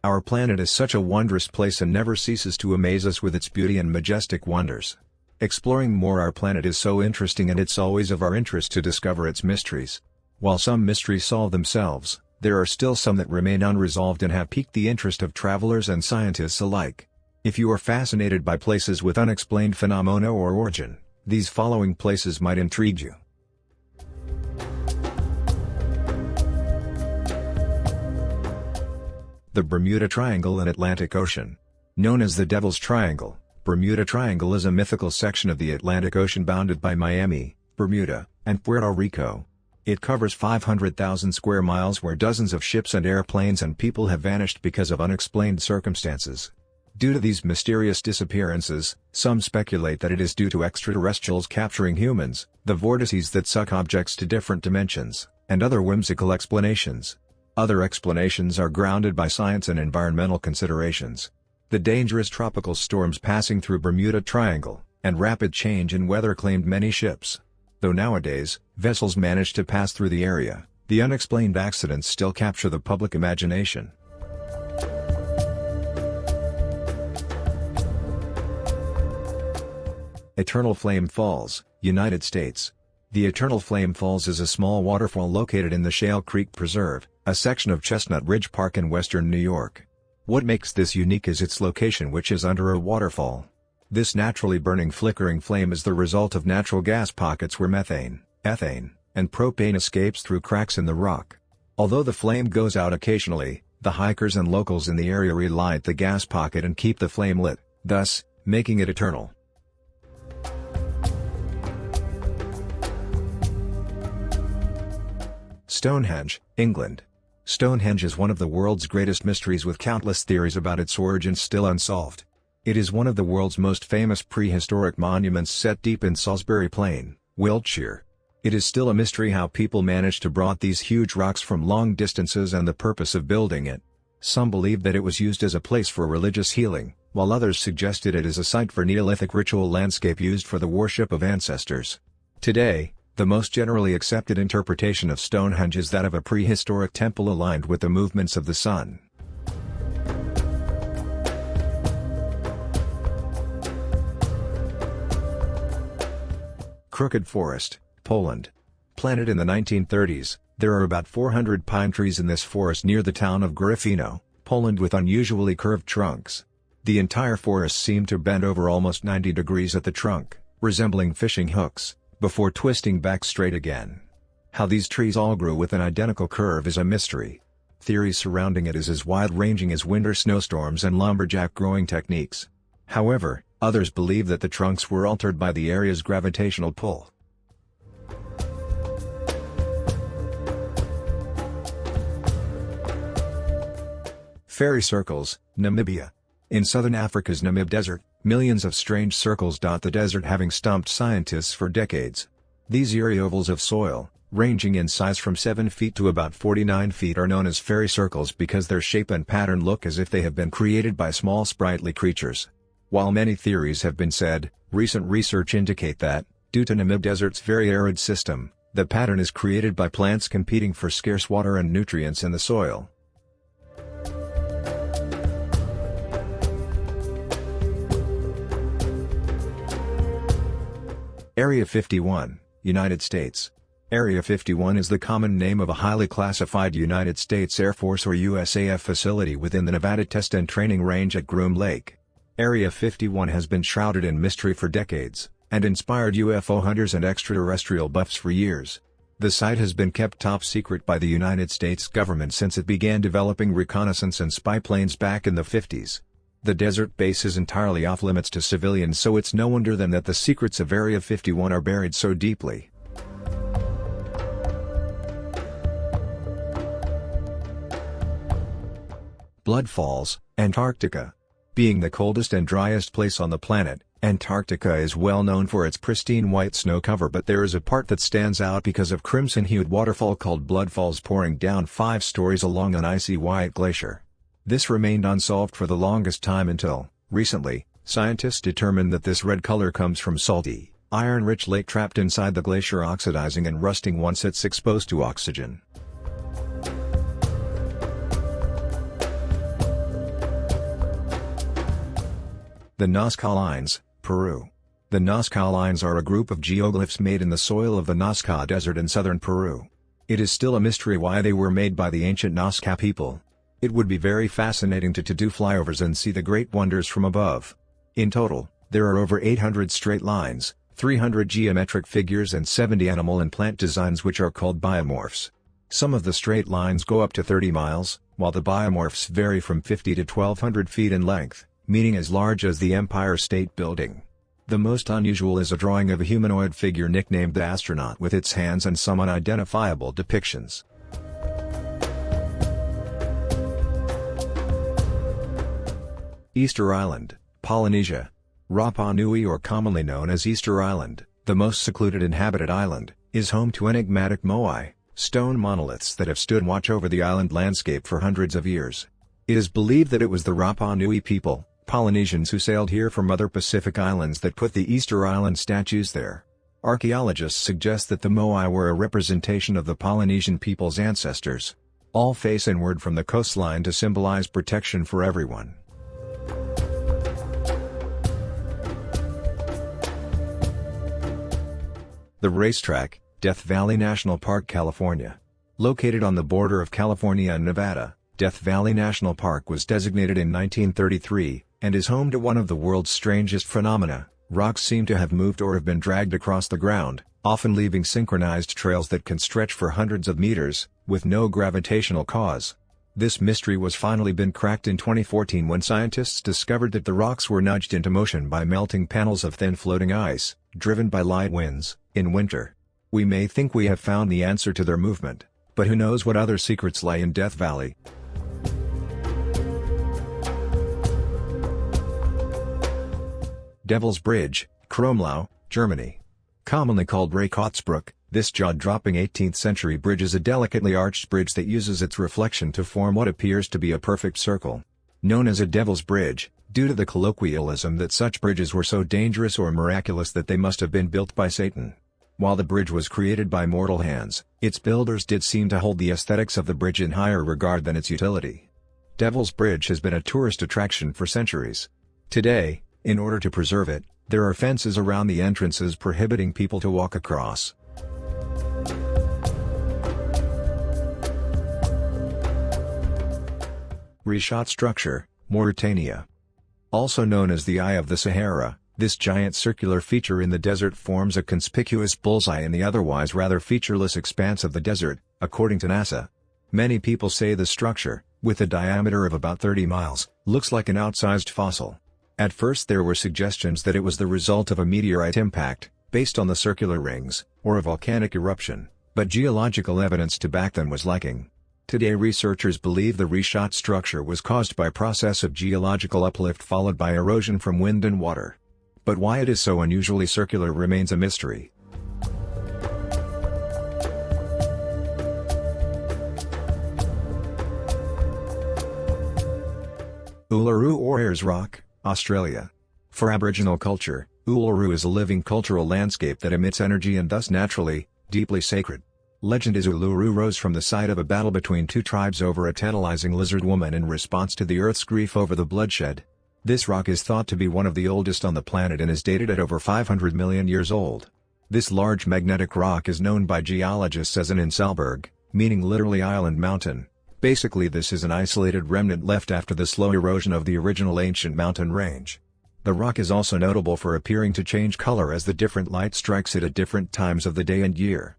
Our planet is such a wondrous place and never ceases to amaze us with its beauty and majestic wonders. Exploring more our planet is so interesting, and it's always of our interest to discover its mysteries. While some mysteries solve themselves, there are still some that remain unresolved and have piqued the interest of travelers and scientists alike. If you are fascinated by places with unexplained phenomena or origin, these following places might intrigue you. The Bermuda Triangle and Atlantic Ocean. Known as the Devil's Triangle, Bermuda Triangle is a mythical section of the Atlantic Ocean bounded by Miami, Bermuda, and Puerto Rico. It covers 500,000 square miles where dozens of ships and airplanes and people have vanished because of unexplained circumstances. Due to these mysterious disappearances, some speculate that it is due to extraterrestrials capturing humans, the vortices that suck objects to different dimensions, and other whimsical explanations. Other explanations are grounded by science and environmental considerations. The dangerous tropical storms passing through Bermuda Triangle, and rapid change in weather claimed many ships. Though nowadays, vessels manage to pass through the area, the unexplained accidents still capture the public imagination. Eternal Flame Falls, United States. The Eternal Flame Falls is a small waterfall located in the Shale Creek Preserve, a section of Chestnut Ridge Park in western New York. What makes this unique is its location, which is under a waterfall. This naturally burning flickering flame is the result of natural gas pockets where methane, ethane, and propane escapes through cracks in the rock. Although the flame goes out occasionally, the hikers and locals in the area relight the gas pocket and keep the flame lit, thus, making it eternal. Stonehenge, England. Stonehenge is one of the world's greatest mysteries, with countless theories about its origin still unsolved. It is one of the world's most famous prehistoric monuments set deep in Salisbury Plain, Wiltshire. It is still a mystery how people managed to brought these huge rocks from long distances and the purpose of building it. Some believe that it was used as a place for religious healing, while others suggested it as a site for Neolithic ritual landscape used for the worship of ancestors. Today, the most generally accepted interpretation of Stonehenge is that of a prehistoric temple aligned with the movements of the sun. Crooked Forest, Poland. Planted in the 1930s, there are about 400 pine trees in this forest near the town of Gryfino, Poland, with unusually curved trunks. The entire forest seemed to bend over almost 90 degrees at the trunk, resembling fishing hooks, before twisting back straight again. How these trees all grew with an identical curve is a mystery. Theories surrounding it is as wide-ranging as winter snowstorms and lumberjack growing techniques. However, others believe that the trunks were altered by the area's gravitational pull. Fairy circles, Namibia. In southern Africa's Namib Desert, millions of strange circles dot the desert, having stumped scientists for decades. These eerie ovals of soil, ranging in size from 7 feet to about 49 feet, are known as fairy circles because their shape and pattern look as if they have been created by small sprightly creatures. While many theories have been said, recent research indicate that, due to Namib Desert's very arid system, the pattern is created by plants competing for scarce water and nutrients in the soil. Area 51, United States. Area 51 is the common name of a highly classified United States Air Force or USAF facility within the Nevada Test and Training Range at Groom Lake. Area 51 has been shrouded in mystery for decades, and inspired UFO hunters and extraterrestrial buffs for years. The site has been kept top secret by the United States government since it began developing reconnaissance and spy planes back in the 50s. The desert base is entirely off limits to civilians, so it's no wonder then that the secrets of Area 51 are buried so deeply. Blood Falls, Antarctica. Being the coldest and driest place on the planet, Antarctica is well known for its pristine white snow cover, but there is a part that stands out because of crimson-hued waterfall called Blood Falls pouring down 5 stories along an icy white glacier. This remained unsolved for the longest time until, recently, scientists determined that this red color comes from salty, iron-rich lake trapped inside the glacier, oxidizing and rusting once it's exposed to oxygen. The Nazca Lines, Peru. The Nazca Lines are a group of geoglyphs made in the soil of the Nazca Desert in southern Peru. It is still a mystery why they were made by the ancient Nazca people. It would be very fascinating to do flyovers and see the great wonders from above. In total, there are over 800 straight lines, 300 geometric figures and 70 animal and plant designs which are called biomorphs. Some of the straight lines go up to 30 miles, while the biomorphs vary from 50 to 1,200 feet in length, meaning as large as the Empire State Building. The most unusual is a drawing of a humanoid figure nicknamed the astronaut with its hands and some unidentifiable depictions. Easter Island, Polynesia. Rapa Nui, or commonly known as Easter Island, the most secluded inhabited island, is home to enigmatic moai, stone monoliths that have stood watch over the island landscape for hundreds of years. It is believed that it was the Rapa Nui people, Polynesians who sailed here from other Pacific islands, that put the Easter Island statues there. Archaeologists suggest that the moai were a representation of the Polynesian people's ancestors. All face inward from the coastline to symbolize protection for everyone. The Racetrack, Death Valley National Park, California. Located on the border of California and Nevada, Death Valley National Park was designated in 1933, and is home to one of the world's strangest phenomena. Rocks seem to have moved or have been dragged across the ground, often leaving synchronized trails that can stretch for hundreds of meters, with no gravitational cause. This mystery was finally been cracked in 2014 when scientists discovered that the rocks were nudged into motion by melting panels of thin floating ice, driven by light winds, in winter. We may think we have found the answer to their movement, but who knows what other secrets lie in Death Valley. Devil's Bridge, Kromlau, Germany. Commonly called Rehkotsbruck, this jaw-dropping 18th-century bridge is a delicately arched bridge that uses its reflection to form what appears to be a perfect circle. Known as a Devil's Bridge, due to the colloquialism that such bridges were so dangerous or miraculous that they must have been built by Satan. While the bridge was created by mortal hands, its builders did seem to hold the aesthetics of the bridge in higher regard than its utility. Devil's Bridge has been a tourist attraction for centuries. Today, in order to preserve it, there are fences around the entrances prohibiting people to walk across. Reshot Structure, Mauritania. Also known as the Eye of the Sahara, this giant circular feature in the desert forms a conspicuous bullseye in the otherwise rather featureless expanse of the desert, according to NASA. Many people say the structure, with a diameter of about 30 miles, looks like an outsized fossil. At first there were suggestions that it was the result of a meteorite impact, based on the circular rings, or a volcanic eruption, but geological evidence to back them was lacking. Today researchers believe the Reshot structure was caused by a process of geological uplift followed by erosion from wind and water. But why it is so unusually circular remains a mystery. Uluru or Ayers Rock, Australia. For Aboriginal culture, Uluru is a living cultural landscape that emits energy and thus naturally, deeply sacred. Legend is Uluru rose from the site of a battle between two tribes over a tantalizing lizard woman in response to the Earth's grief over the bloodshed. This rock is thought to be one of the oldest on the planet and is dated at over 500 million years old. This large magnetic rock is known by geologists as an Inselberg, meaning literally island mountain. Basically this is an isolated remnant left after the slow erosion of the original ancient mountain range. The rock is also notable for appearing to change color as the different light strikes it at different times of the day and year.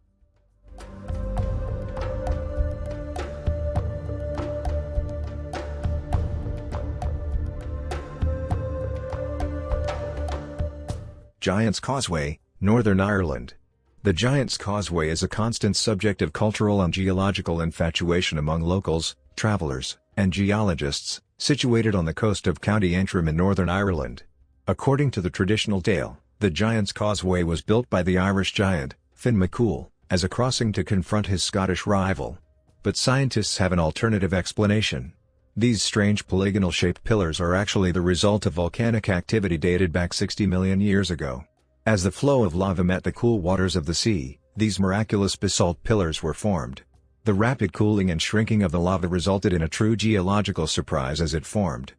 Giant's Causeway, Northern Ireland. The Giant's Causeway is a constant subject of cultural and geological infatuation among locals, travelers, and geologists, situated on the coast of County Antrim in Northern Ireland. According to the traditional tale, the Giant's Causeway was built by the Irish giant, Finn McCool, as a crossing to confront his Scottish rival. But scientists have an alternative explanation. These strange polygonal-shaped pillars are actually the result of volcanic activity dated back 60 million years ago. As the flow of lava met the cool waters of the sea, these miraculous basalt pillars were formed. The rapid cooling and shrinking of the lava resulted in a true geological surprise as it formed.